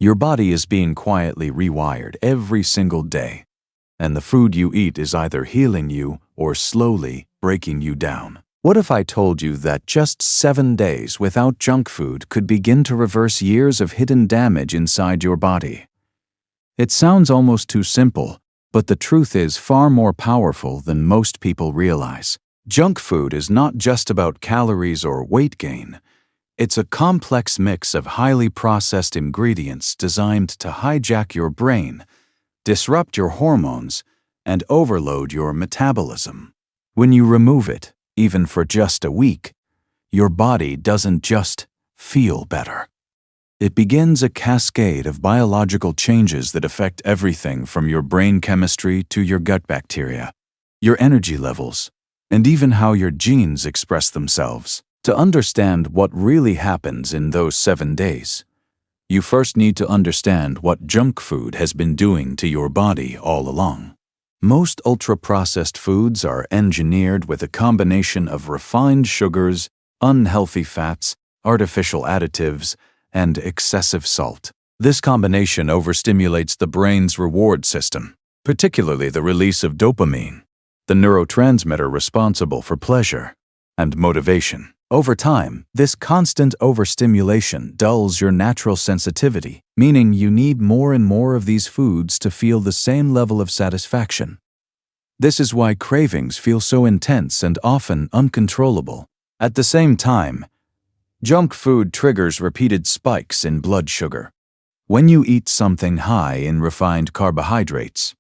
Your body is being quietly rewired every single day, and the food you eat is either healing you or slowly breaking you down. What if I told you that just 7 days without junk food could begin to reverse years of hidden damage inside your body? It sounds almost too simple, but the truth is far more powerful than most people realize. Junk food is not just about calories or weight gain. It's a complex mix of highly processed ingredients designed to hijack your brain, disrupt your hormones, and overload your metabolism. When you remove it, even for just a week, your body doesn't just feel better. It begins a cascade of biological changes that affect everything from your brain chemistry to your gut bacteria, your energy levels, and even how your genes express themselves. To understand what really happens in those 7 days, you first need to understand what junk food has been doing to your body all along. Most ultra-processed foods are engineered with a combination of refined sugars, unhealthy fats, artificial additives, and excessive salt. This combination overstimulates the brain's reward system, particularly the release of dopamine, the neurotransmitter responsible for pleasure and motivation. Over time, this constant overstimulation dulls your natural sensitivity, meaning you need more and more of these foods to feel the same level of satisfaction. This is why cravings feel so intense and often uncontrollable. At the same time, junk food triggers repeated spikes in blood sugar. When you eat something high in refined carbohydrates,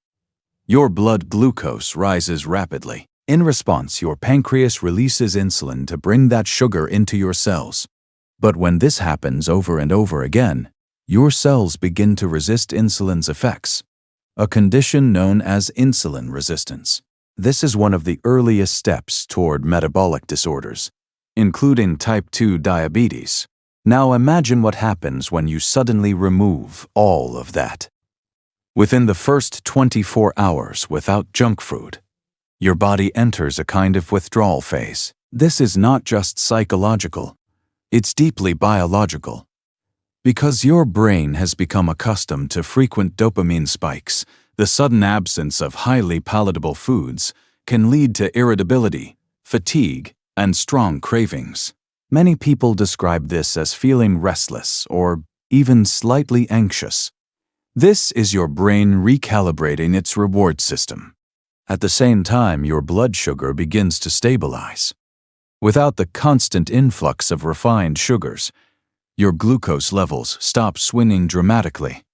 your blood glucose rises rapidly. In response, your pancreas releases insulin to bring that sugar into your cells. But when this happens over and over again, your cells begin to resist insulin's effects, a condition known as insulin resistance. This is one of the earliest steps toward metabolic disorders, including type 2 diabetes. Now imagine what happens when you suddenly remove all of that. Within the first 24 hours without junk food, your body enters a kind of withdrawal phase. This is not just psychological, it's deeply biological. Because your brain has become accustomed to frequent dopamine spikes, the sudden absence of highly palatable foods can lead to irritability, fatigue, and strong cravings. Many people describe this as feeling restless or even slightly anxious. This is your brain recalibrating its reward system. At the same time, your blood sugar begins to stabilize. Without the constant influx of refined sugars, your glucose levels stop swinging dramatically.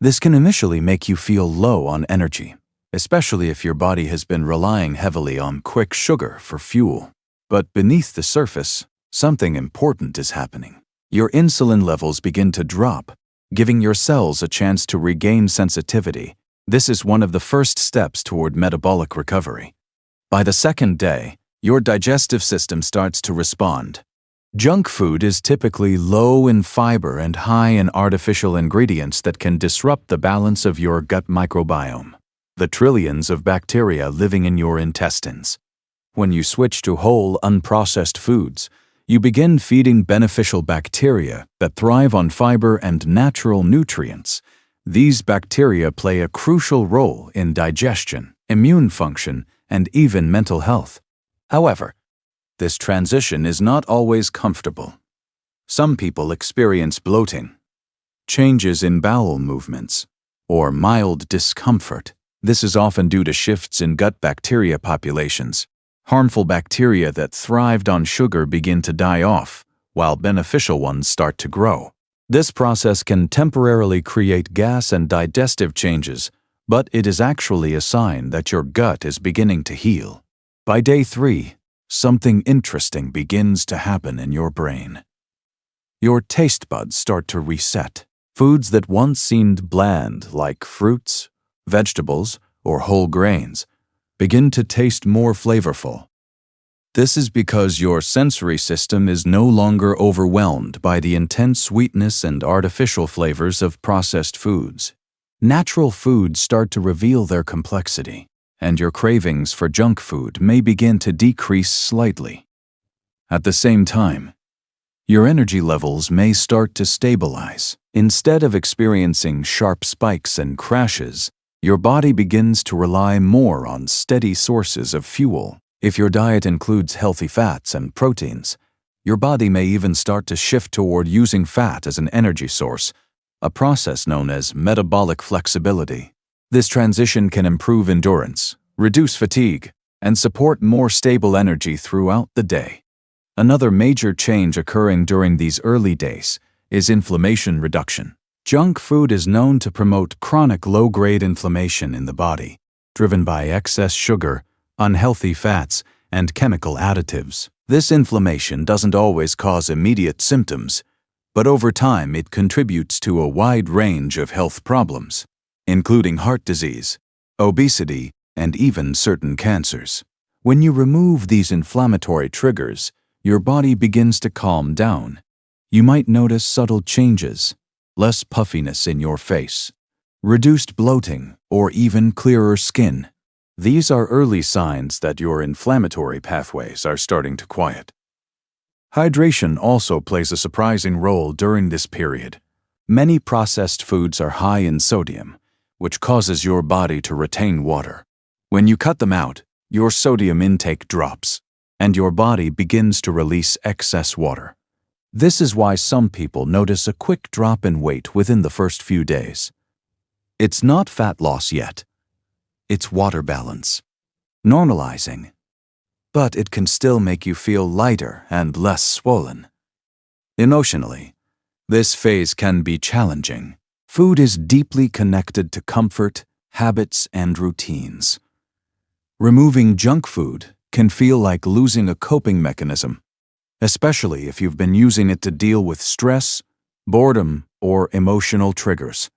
This can initially make you feel low on energy, especially if your body has been relying heavily on quick sugar for fuel. But beneath the surface, something important is happening. Your insulin levels begin to drop, giving your cells a chance to regain sensitivity. This is one of the first steps toward metabolic recovery. By the second day, your digestive system starts to respond. Junk food is typically low in fiber and high in artificial ingredients that can disrupt the balance of your gut microbiome, the trillions of bacteria living in your intestines. When you switch to whole, unprocessed foods, you begin feeding beneficial bacteria that thrive on fiber and natural nutrients. These bacteria play a crucial role in digestion, immune function, and even mental health. However, this transition is not always comfortable. Some people experience bloating, changes in bowel movements, or mild discomfort. This is often due to shifts in gut bacteria populations. Harmful bacteria that thrived on sugar begin to die off, while beneficial ones start to grow. This process can temporarily create gas and digestive changes, but it is actually a sign that your gut is beginning to heal. By day 3, something interesting begins to happen in your brain. Your taste buds start to reset. Foods that once seemed bland, like fruits, vegetables, or whole grains, begin to taste more flavorful. This is because your sensory system is no longer overwhelmed by the intense sweetness and artificial flavors of processed foods. Natural foods start to reveal their complexity, and your cravings for junk food may begin to decrease slightly. At the same time, your energy levels may start to stabilize. Instead of experiencing sharp spikes and crashes, your body begins to rely more on steady sources of fuel. If your diet includes healthy fats and proteins, your body may even start to shift toward using fat as an energy source, a process known as metabolic flexibility. This transition can improve endurance, reduce fatigue, and support more stable energy throughout the day. Another major change occurring during these early days is inflammation reduction. Junk food is known to promote chronic low-grade inflammation in the body, driven by excess sugar, unhealthy fats, and chemical additives. This inflammation doesn't always cause immediate symptoms, but over time it contributes to a wide range of health problems, including heart disease, obesity, and even certain cancers. When you remove these inflammatory triggers, your body begins to calm down. You might notice subtle changes, less puffiness in your face, reduced bloating, or even clearer skin. These are early signs that your inflammatory pathways are starting to quiet. Hydration also plays a surprising role during this period. Many processed foods are high in sodium, which causes your body to retain water. When you cut them out, your sodium intake drops, and your body begins to release excess water. This is why some people notice a quick drop in weight within the first few days. It's not fat loss yet. It's water balance. Normalizing. But it can still make you feel lighter and less swollen. Emotionally, this phase can be challenging. Food is deeply connected to comfort, habits, and routines. Removing junk food can feel like losing a coping mechanism, especially if you've been using it to deal with stress, boredom, or emotional triggers.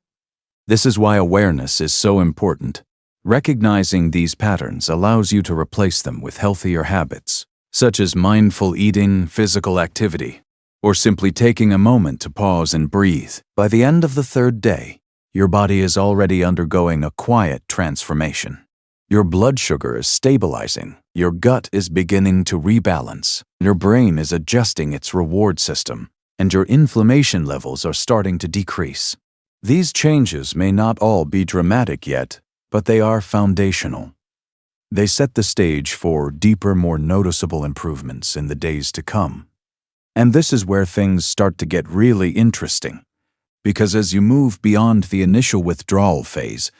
This is why awareness is so important. Recognizing these patterns allows you to replace them with healthier habits, such as mindful eating, physical activity, or simply taking a moment to pause and breathe. By the end of the third day, your body is already undergoing a quiet transformation. Your blood sugar is stabilizing, your gut is beginning to rebalance, your brain is adjusting its reward system, and your inflammation levels are starting to decrease. These changes may not all be dramatic yet, but they are foundational. They set the stage for deeper, more noticeable improvements in the days to come. And this is where things start to get really interesting, because as you move beyond the initial withdrawal phase,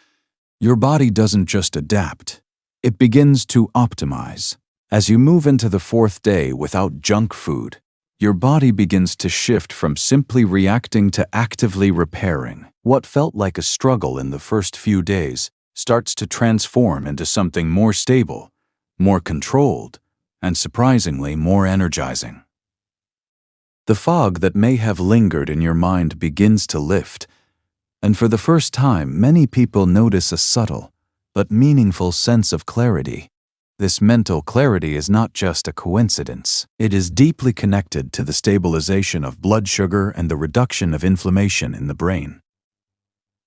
your body doesn't just adapt, it begins to optimize. As you move into the fourth day without junk food, your body begins to shift from simply reacting to actively repairing. What felt like a struggle in the first few days starts to transform into something more stable, more controlled, and surprisingly more energizing. The fog that may have lingered in your mind begins to lift, and for the first time, many people notice a subtle but meaningful sense of clarity. This mental clarity is not just a coincidence. It is deeply connected to the stabilization of blood sugar and the reduction of inflammation in the brain.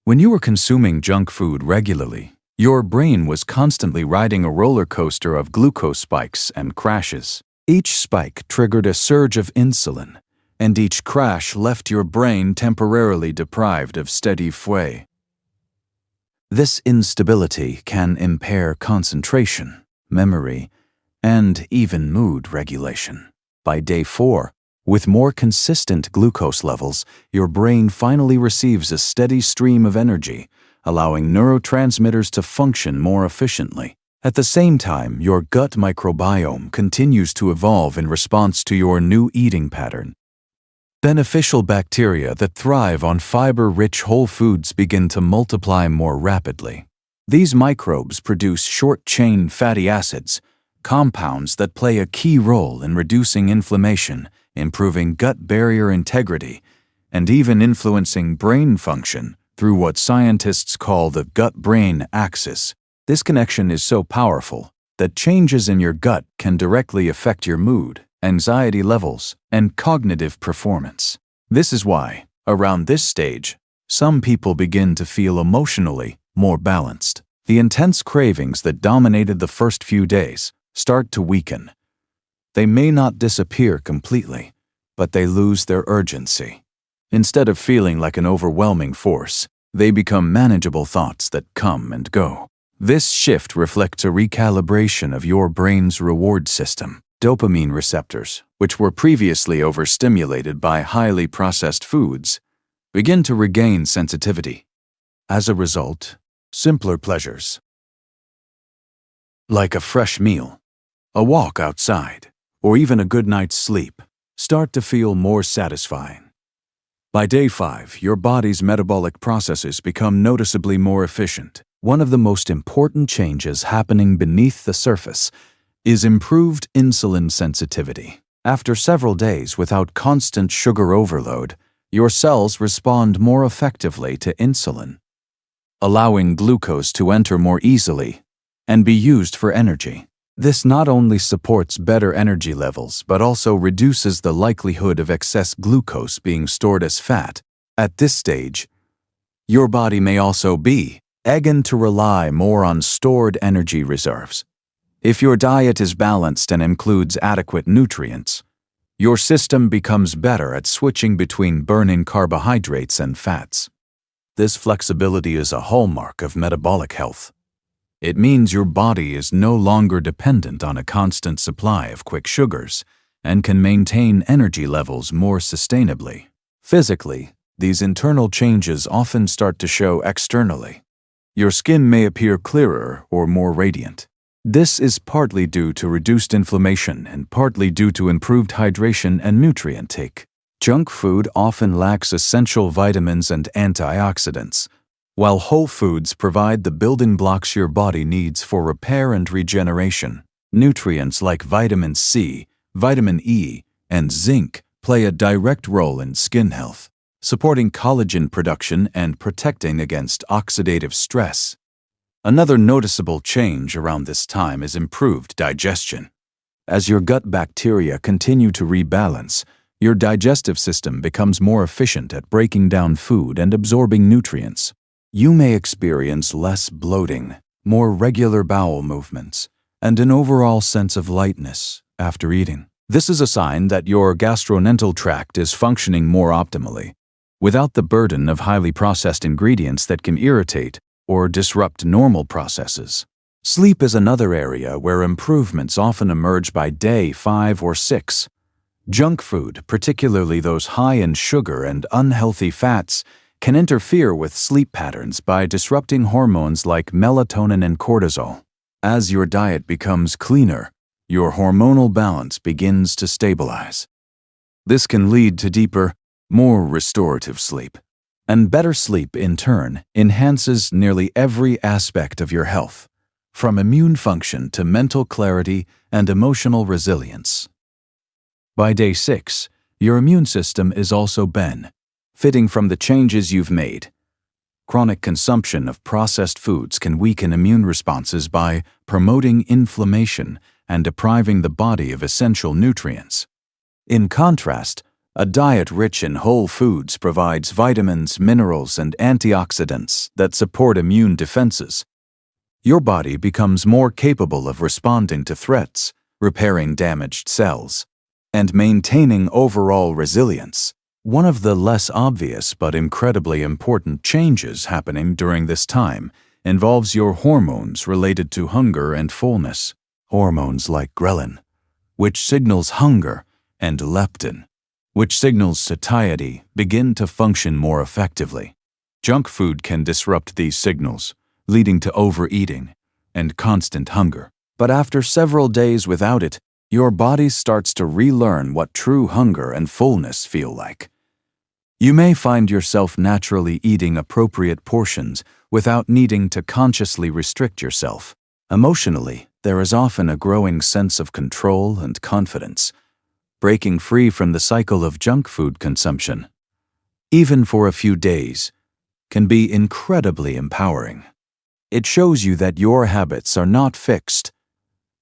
When you were consuming junk food regularly, your brain was constantly riding a roller coaster of glucose spikes and crashes. Each spike triggered a surge of insulin, and each crash left your brain temporarily deprived of steady flow. This instability can impair concentration, memory, and even mood regulation. By day 4, with more consistent glucose levels, your brain finally receives a steady stream of energy, allowing neurotransmitters to function more efficiently. At the same time, your gut microbiome continues to evolve in response to your new eating pattern. Beneficial bacteria that thrive on fiber-rich whole foods begin to multiply more rapidly. These microbes produce short-chain fatty acids, compounds that play a key role in reducing inflammation, improving gut barrier integrity, and even influencing brain function through what scientists call the gut-brain axis. This connection is so powerful that changes in your gut can directly affect your mood, anxiety levels, and cognitive performance. This is why, around this stage, some people begin to feel emotionally more balanced. The intense cravings that dominated the first few days start to weaken. They may not disappear completely, but they lose their urgency. Instead of feeling like an overwhelming force, they become manageable thoughts that come and go. This shift reflects a recalibration of your brain's reward system. Dopamine receptors, which were previously overstimulated by highly processed foods, begin to regain sensitivity. As a result, simpler pleasures, like a fresh meal, a walk outside, or even a good night's sleep, start to feel more satisfying. By day 5, your body's metabolic processes become noticeably more efficient. One of the most important changes happening beneath the surface is improved insulin sensitivity. After several days without constant sugar overload, your cells respond more effectively to insulin, allowing glucose to enter more easily and be used for energy. This not only supports better energy levels, but also reduces the likelihood of excess glucose being stored as fat. At this stage, your body may also be beginning to rely more on stored energy reserves. If your diet is balanced and includes adequate nutrients, your system becomes better at switching between burning carbohydrates and fats. This flexibility is a hallmark of metabolic health. It means your body is no longer dependent on a constant supply of quick sugars and can maintain energy levels more sustainably. Physically, these internal changes often start to show externally. Your skin may appear clearer or more radiant. This is partly due to reduced inflammation and partly due to improved hydration and nutrient intake. Junk food often lacks essential vitamins and antioxidants, while whole foods provide the building blocks your body needs for repair and regeneration. Nutrients like vitamin C, vitamin E, and zinc play a direct role in skin health, supporting collagen production and protecting against oxidative stress. Another noticeable change around this time is improved digestion. As your gut bacteria continue to rebalance, your digestive system becomes more efficient at breaking down food and absorbing nutrients. You may experience less bloating, more regular bowel movements, and an overall sense of lightness after eating. This is a sign that your gastrointestinal tract is functioning more optimally, without the burden of highly processed ingredients that can irritate or disrupt normal processes. Sleep is another area where improvements often emerge by day 5 or 6. Junk food, particularly those high in sugar and unhealthy fats, can interfere with sleep patterns by disrupting hormones like melatonin and cortisol. As your diet becomes cleaner, your hormonal balance begins to stabilize. This can lead to deeper, more restorative sleep. And better sleep, in turn, enhances nearly every aspect of your health, from immune function to mental clarity and emotional resilience. By day 6, your immune system is also benefiting from the changes you've made. Chronic consumption of processed foods can weaken immune responses by promoting inflammation and depriving the body of essential nutrients. In contrast, a diet rich in whole foods provides vitamins, minerals, and antioxidants that support immune defenses. Your body becomes more capable of responding to threats, repairing damaged cells, and maintaining overall resilience. One of the less obvious but incredibly important changes happening during this time involves your hormones related to hunger and fullness. Hormones like ghrelin, which signals hunger, and leptin, which signals satiety, begin to function more effectively. Junk food can disrupt these signals, leading to overeating and constant hunger. But after several days without it, your body starts to relearn what true hunger and fullness feel like. You may find yourself naturally eating appropriate portions without needing to consciously restrict yourself. Emotionally, there is often a growing sense of control and confidence. Breaking free from the cycle of junk food consumption, even for a few days, can be incredibly empowering. It shows you that your habits are not fixed,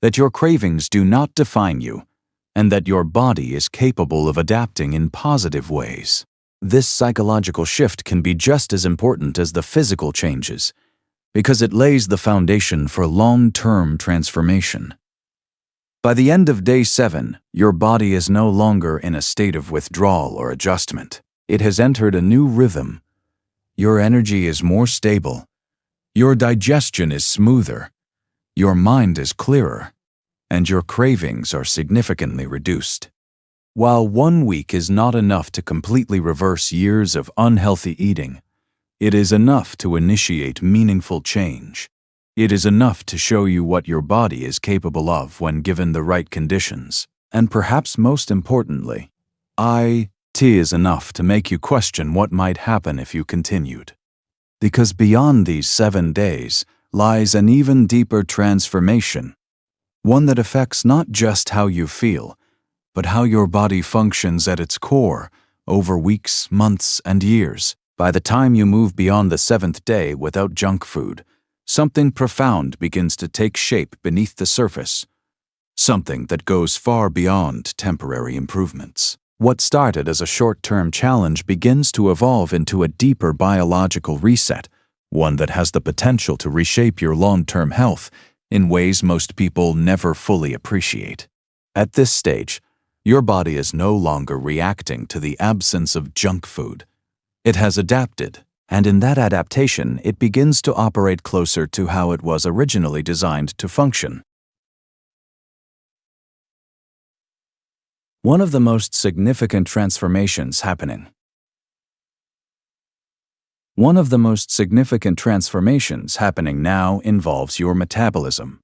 that your cravings do not define you, and that your body is capable of adapting in positive ways. This psychological shift can be just as important as the physical changes, because it lays the foundation for long-term transformation. By the end of day 7, your body is no longer in a state of withdrawal or adjustment. It has entered a new rhythm. Your energy is more stable. Your digestion is smoother. Your mind is clearer. And your cravings are significantly reduced. While 1 week is not enough to completely reverse years of unhealthy eating, it is enough to initiate meaningful change. It is enough to show you what your body is capable of when given the right conditions. And perhaps most importantly, it is enough to make you question what might happen if you continued. Because beyond these 7 days lies an even deeper transformation, one that affects not just how you feel, but how your body functions at its core over weeks, months, and years. By the time you move beyond the 7th day without junk food, something profound begins to take shape beneath the surface, something that goes far beyond temporary improvements. What started as a short-term challenge begins to evolve into a deeper biological reset, one that has the potential to reshape your long-term health in ways most people never fully appreciate. At this stage, your body is no longer reacting to the absence of junk food. It has adapted, and in that adaptation, it begins to operate closer to how it was originally designed to function. One of the most significant transformations happening now involves your metabolism.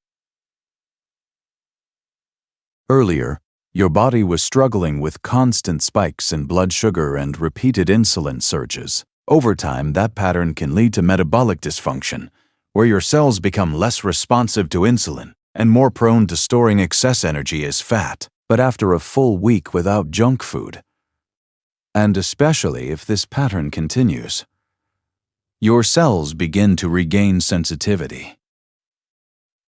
Earlier, your body was struggling with constant spikes in blood sugar and repeated insulin surges. Over time, that pattern can lead to metabolic dysfunction, where your cells become less responsive to insulin and more prone to storing excess energy as fat. But after a full week without junk food, and especially if this pattern continues, your cells begin to regain sensitivity.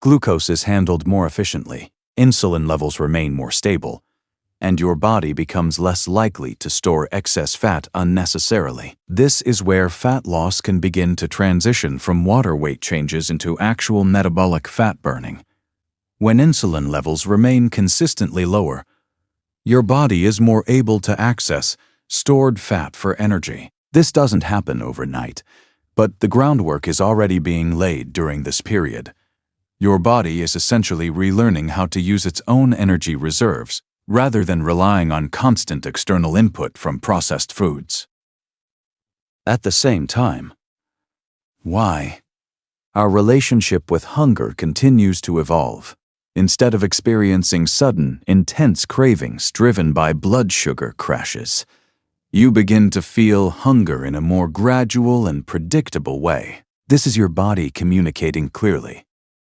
Glucose is handled more efficiently, insulin levels remain more stable, and your body becomes less likely to store excess fat unnecessarily. This is where fat loss can begin to transition from water weight changes into actual metabolic fat burning. When insulin levels remain consistently lower, your body is more able to access stored fat for energy. This doesn't happen overnight, but the groundwork is already being laid during this period. Your body is essentially relearning how to use its own energy reserves rather than relying on constant external input from processed foods. At the same time, our relationship with hunger continues to evolve. Instead of experiencing sudden, intense cravings driven by blood sugar crashes, you begin to feel hunger in a more gradual and predictable way. This is your body communicating clearly.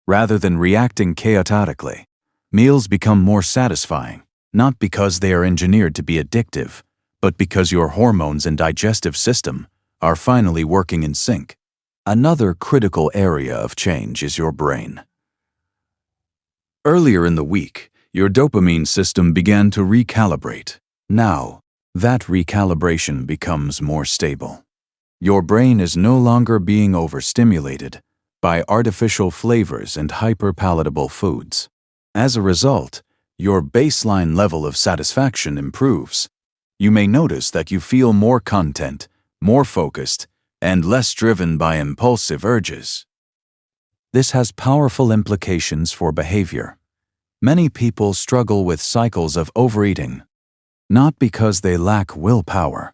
Rather than reacting chaotically, meals become more satisfying, not because they are engineered to be addictive, but because your hormones and digestive system are finally working in sync. Another critical area of change is your brain. Earlier in the week, your dopamine system began to recalibrate. Now, that recalibration becomes more stable. Your brain is no longer being overstimulated by artificial flavors and hyper-palatable foods. As a result, your baseline level of satisfaction improves. You may notice that you feel more content, more focused, and less driven by impulsive urges. This has powerful implications for behavior. Many people struggle with cycles of overeating, not because they lack willpower,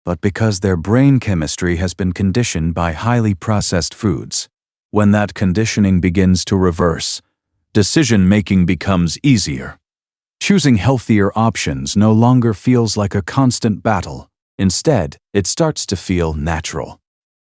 but because their brain chemistry has been conditioned by highly processed foods. When that conditioning begins to reverse, decision-making becomes easier. Choosing healthier options no longer feels like a constant battle. Instead, it starts to feel natural.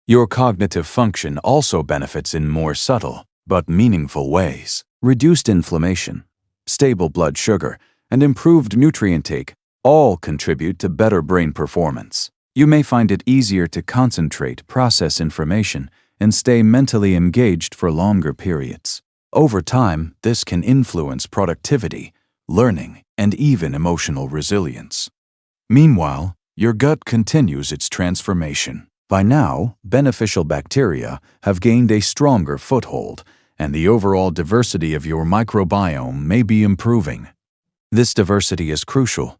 Your cognitive function also benefits in more subtle but meaningful ways. Reduced inflammation, stable blood sugar, and improved nutrient intake all contribute to better brain performance. You may find it easier to concentrate, process information, and stay mentally engaged for longer periods. Over time, this can influence productivity, learning, and even emotional resilience. Meanwhile, your gut continues its transformation. By now, beneficial bacteria have gained a stronger foothold, and the overall diversity of your microbiome may be improving. This diversity is crucial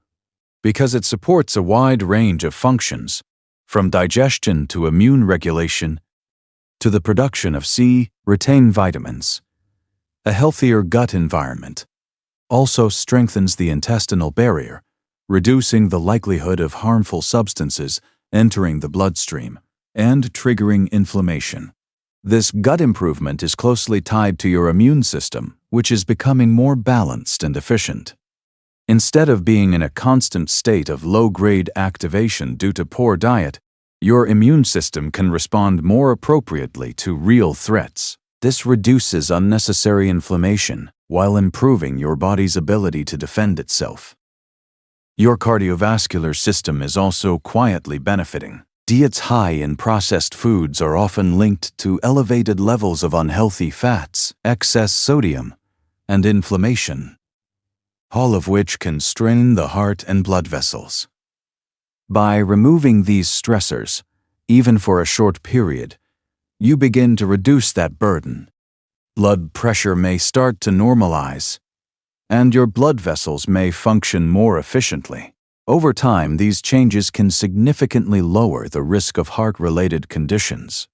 because it supports a wide range of functions, from digestion to immune regulation to the production of retained vitamins. A healthier gut environment also strengthens the intestinal barrier, reducing the likelihood of harmful substances entering the bloodstream and triggering inflammation. This gut improvement is closely tied to your immune system, which is becoming more balanced and efficient. Instead of being in a constant state of low-grade activation due to poor diet, your immune system can respond more appropriately to real threats. This reduces unnecessary inflammation while improving your body's ability to defend itself. Your cardiovascular system is also quietly benefiting. Diets high in processed foods are often linked to elevated levels of unhealthy fats, excess sodium, and inflammation, all of which can strain the heart and blood vessels. By removing these stressors, even for a short period, you begin to reduce that burden. Blood pressure may start to normalize, and your blood vessels may function more efficiently. Over time, these changes can significantly lower the risk of heart-related conditions.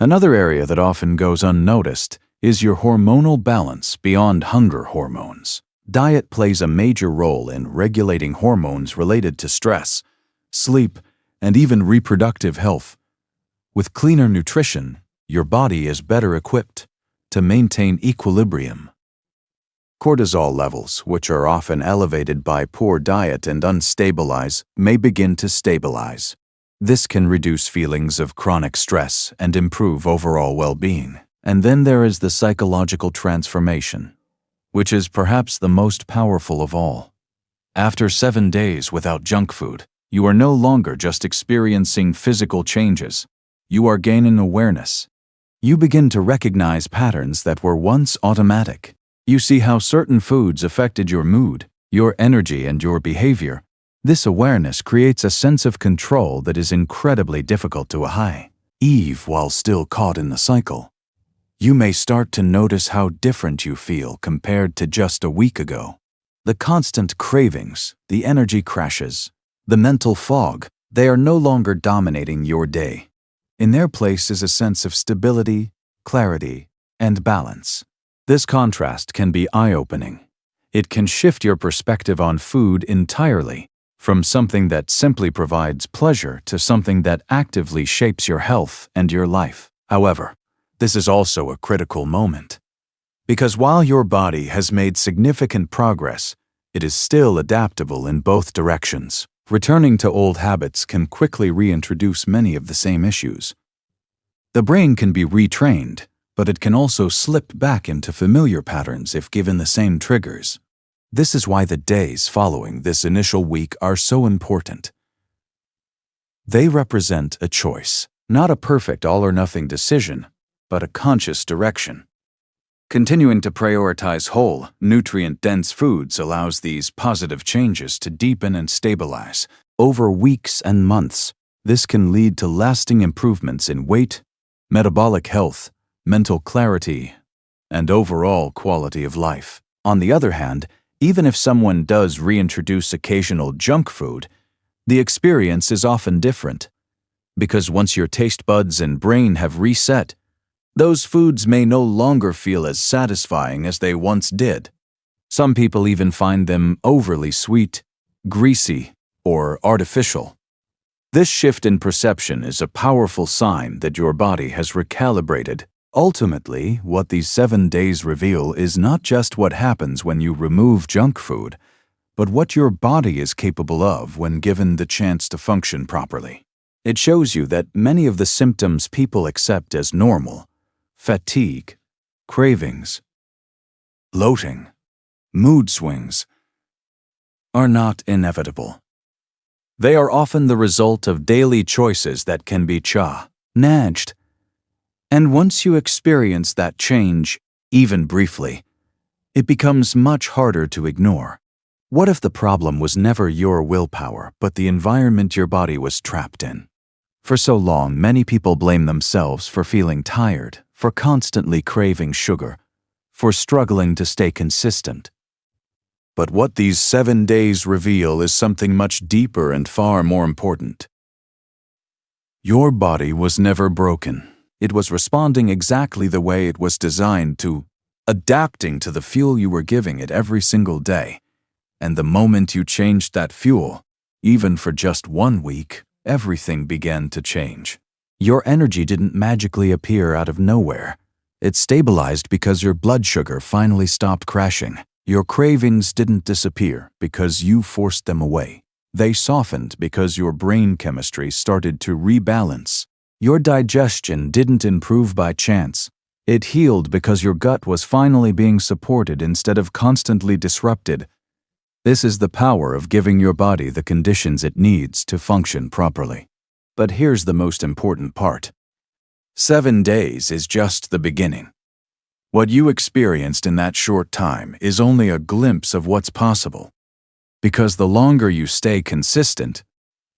Another area that often goes unnoticed is your hormonal balance beyond hunger hormones. Diet plays a major role in regulating hormones related to stress, sleep, and even reproductive health. With cleaner nutrition, your body is better equipped to maintain equilibrium. Cortisol levels, which are often elevated by poor diet and unstabilize, may begin to stabilize. This can reduce feelings of chronic stress and improve overall well-being. And then there is the psychological transformation, which is perhaps the most powerful of all. After 7 days without junk food, you are no longer just experiencing physical changes. You are gaining awareness. You begin to recognize patterns that were once automatic. You see how certain foods affected your mood, your energy, and your behavior. This awareness creates a sense of control that is incredibly difficult to achieve while still caught in the cycle. You may start to notice how different you feel compared to just a week ago. The constant cravings, the energy crashes, the mental fog, they are no longer dominating your day. In their place is a sense of stability, clarity, and balance. This contrast can be eye-opening. It can shift your perspective on food entirely, from something that simply provides pleasure to something that actively shapes your health and your life. However, this is also a critical moment, because while your body has made significant progress, it is still adaptable in both directions. Returning to old habits can quickly reintroduce many of the same issues. The brain can be retrained, but it can also slip back into familiar patterns if given the same triggers. This is why the days following this initial week are so important. They represent a choice, not a perfect all-or-nothing decision, but a conscious direction. Continuing to prioritize whole, nutrient-dense foods allows these positive changes to deepen and stabilize. Over weeks and months, this can lead to lasting improvements in weight, metabolic health, mental clarity, and overall quality of life. On the other hand, even if someone does reintroduce occasional junk food, the experience is often different. Because once your taste buds and brain have reset, those foods may no longer feel as satisfying as they once did. Some people even find them overly sweet, greasy, or artificial. This shift in perception is a powerful sign that your body has recalibrated. Ultimately, what these 7 days reveal is not just what happens when you remove junk food, but what your body is capable of when given the chance to function properly. It shows you that many of the symptoms people accept as normal, fatigue, cravings, bloating, mood swings, are not inevitable. They are often the result of daily choices that can be managed. And once you experience that change, even briefly, it becomes much harder to ignore. What if the problem was never your willpower, but the environment your body was trapped in? For so long, many people blame themselves for feeling tired, for constantly craving sugar, for struggling to stay consistent. But what these 7 days reveal is something much deeper and far more important. Your body was never broken. It was responding exactly the way it was designed to, adapting to the fuel you were giving it every single day. And the moment you changed that fuel, even for just 1 week, everything began to change. Your energy didn't magically appear out of nowhere. It stabilized because your blood sugar finally stopped crashing. Your cravings didn't disappear because you forced them away. They softened because your brain chemistry started to rebalance. Your digestion didn't improve by chance. It healed because your gut was finally being supported instead of constantly disrupted. This is the power of giving your body the conditions it needs to function properly. But here's the most important part. 7 days is just the beginning. What you experienced in that short time is only a glimpse of what's possible. Because the longer you stay consistent,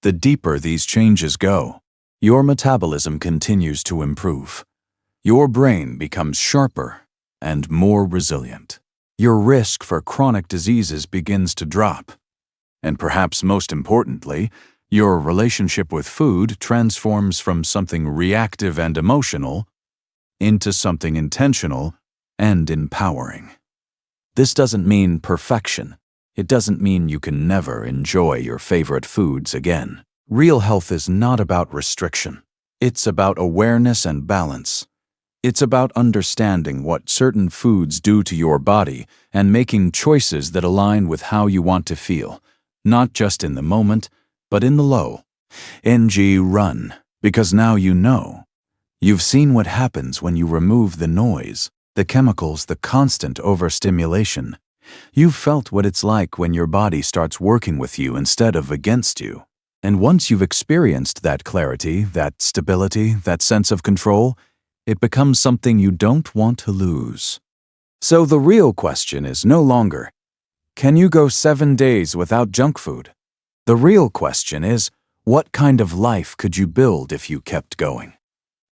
the deeper these changes go. Your metabolism continues to improve. Your brain becomes sharper and more resilient. Your risk for chronic diseases begins to drop. And perhaps most importantly, your relationship with food transforms from something reactive and emotional into something intentional and empowering. This doesn't mean perfection. It doesn't mean you can never enjoy your favorite foods again. Real health is not about restriction. It's about awareness and balance. It's about understanding what certain foods do to your body and making choices that align with how you want to feel, not just in the moment, but in the low. Run, because now you know. You've seen what happens when you remove the noise, the chemicals, the constant overstimulation. You've felt what it's like when your body starts working with you instead of against you. And once you've experienced that clarity, that stability, that sense of control, it becomes something you don't want to lose. So the real question is no longer, can you go 7 days without junk food? The real question is, what kind of life could you build if you kept going?